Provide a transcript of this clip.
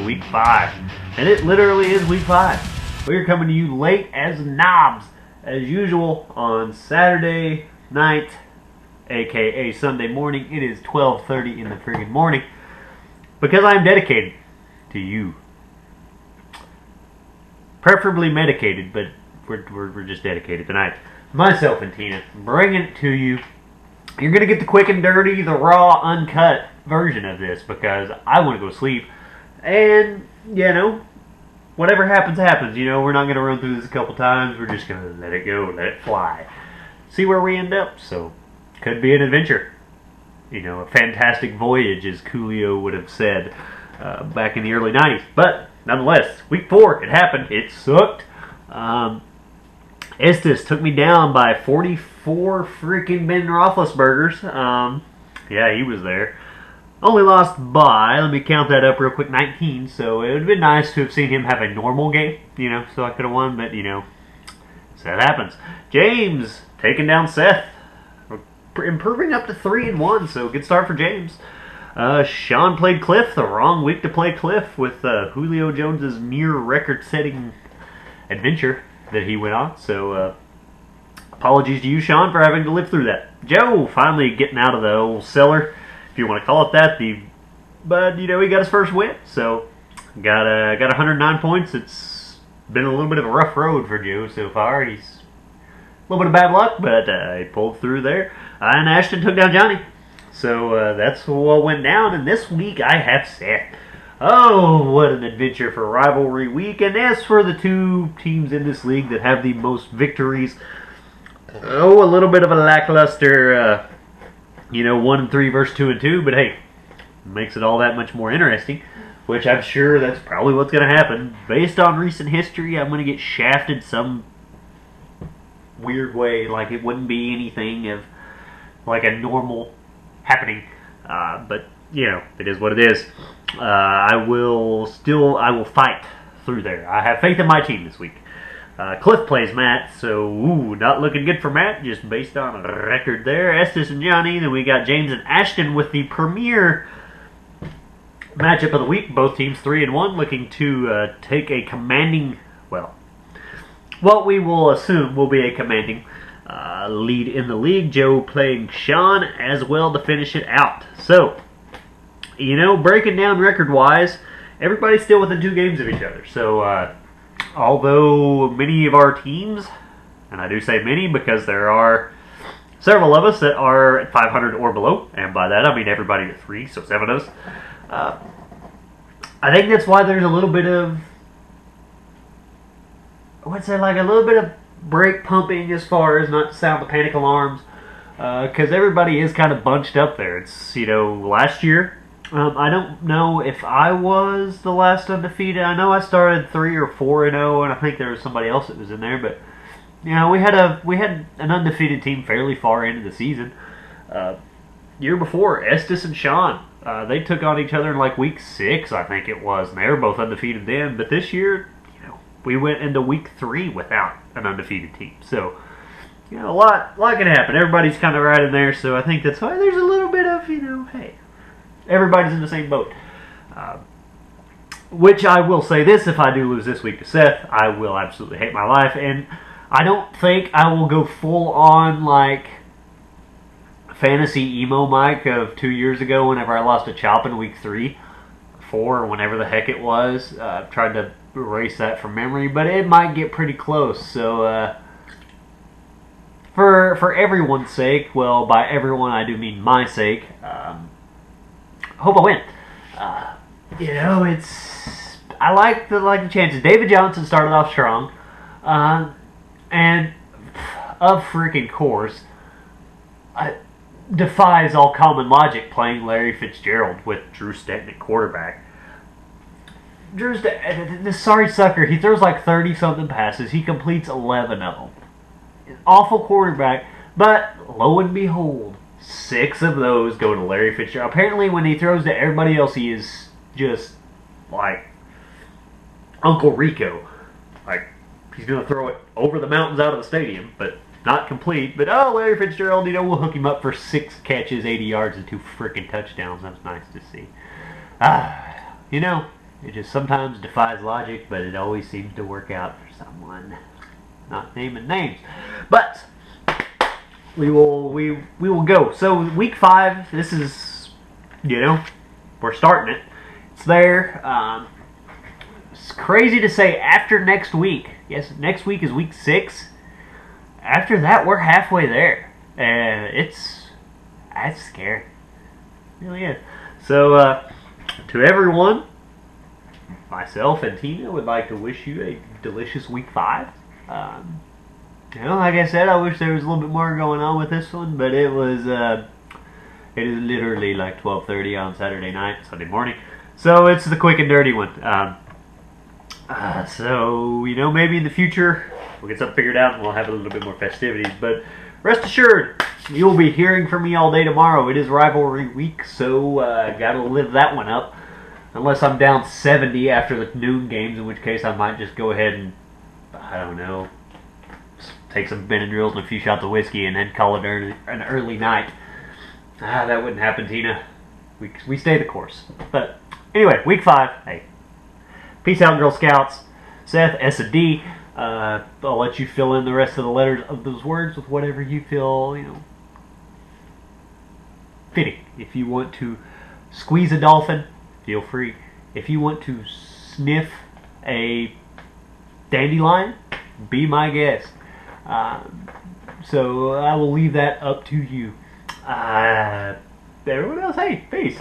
to Week 5. And it literally is Week 5. We are coming to you late as knobs, as usual, on Saturday night, aka Sunday morning. It is 12:30 in the friggin' morning, because I am dedicated to you. Preferably medicated, but we're just dedicated tonight. Myself and Tina, bringing it to you. You're going to get the quick and dirty, the raw, uncut version of this, because I want to go sleep. And, whatever happens, happens. We're not going to run through this a couple times. We're just going to let it go, let it fly. See where we end up. So, could be an adventure. A fantastic voyage, as Coolio would have said back in the early 90s. But, nonetheless, Week 4, it happened. It sucked. Estes took me down by 44 freaking Ben Roethlisbergers. Yeah, he was there. Only lost by, let me count that up real quick, 19. So it would have been nice to have seen him have a normal game, so I could have won. But, so that happens. James taking down Seth. Improving up to 3-1, so good start for James. Sean played Cliff, the wrong week to play Cliff, with Julio Jones's near record-setting adventure that he went on. So, apologies to you, Sean, for having to live through that. Joe finally getting out of the old cellar, if you want to call it that. But he got his first win. So, got 109 points. It's been a little bit of a rough road for Joe so far. He's a little bit of bad luck, but he pulled through there. And Ashton took down Johnny. So that's what went down. And this week I have Seth. Oh, what an adventure for rivalry week. And as for the two teams in this league that have the most victories, a little bit of a lackluster, 1-3 versus 2-2. But hey, makes it all that much more interesting, which I'm sure that's probably what's going to happen. Based on recent history, I'm going to get shafted some weird way, like it wouldn't be anything of like a normal happening. But, it is what it is. I will fight through there. I have faith in my team this week. Cliff plays Matt, so not looking good for Matt, just based on a record there. Estes and Johnny. Then we got James and Ashton with the premier matchup of the week. Both teams 3-1, looking to take a commanding, what we will assume will be a commanding lead in the league. Joe playing Sean as well to finish it out. So, breaking down record-wise, everybody's still within 2 games of each other. So, although many of our teams, and I do say many because there are several of us that are at 500 or below, and by that I mean everybody at 3, so 7 of us. I think that's why there's a little bit of, a little bit of brake pumping as far as not to sound the panic alarms, because everybody is kind of bunched up there. It's, last year, I don't know if I was the last undefeated. I know I started 3 or 4-0, and I think there was somebody else that was in there, but, we had an undefeated team fairly far into the season. Year before, Estes and Sean, they took on each other in like week 6, I think it was, and they were both undefeated then, but this year, we went into week 3 without an undefeated team. So, a lot can happen. Everybody's kind of right in there, so I think that's why there's a little bit of, hey, everybody's in the same boat. Which I will say this, if I do lose this week to Seth, I will absolutely hate my life. And I don't think I will go full on like fantasy emo Mike of 2 years ago whenever I lost a chop in week 3, 4, or whenever the heck it was. I've tried to erase that from memory, but it might get pretty close. So for everyone's sake, well, by everyone I do mean my sake, hope I win. I like the chances. David Johnson started off strong, and of freaking course, defies all common logic playing Larry Fitzgerald with Drew Stanton at quarterback. This sorry sucker, he throws like 30-something passes. He completes 11 of them. Awful quarterback, but lo and behold, 6 of those go to Larry Fitzgerald. Apparently, when he throws to everybody else, he is just like Uncle Rico. Like, he's going to throw it over the mountains out of the stadium, but not complete. But, Larry Fitzgerald, we'll hook him up for 6 catches, 80 yards, and 2 freaking touchdowns. That's nice to see. It just sometimes defies logic, but it always seems to work out for someone. Not naming names, but we will go. So week 5. This is, we're starting it. It's there. It's crazy to say after next week. Yes, next week is week 6. After that, we're halfway there. That's scary. It really is. So, to everyone, myself and Tina would like to wish you a delicious week 5. Like I said, I wish there was a little bit more going on with this one, but it is literally like 12:30 on Saturday night, Sunday morning. So it's the quick and dirty one. So, maybe in the future we'll get something figured out and we'll have a little bit more festivities. But rest assured, you'll be hearing from me all day tomorrow. It is rivalry week, so gotta live that one up. Unless I'm down 70 after the noon games, in which case I might just go ahead and, I don't know, take some Benadryls and a few shots of whiskey and then call it an early night. That wouldn't happen, Tina. We stay the course. But anyway, week 5. Hey, peace out, Girl Scouts. Seth, S and D. I'll let you fill in the rest of the letters of those words with whatever you feel, fitting. If you want to squeeze a dolphin, feel free. If you want to sniff a dandelion, be my guest. So I will leave that up to you. Everyone else, hey, peace.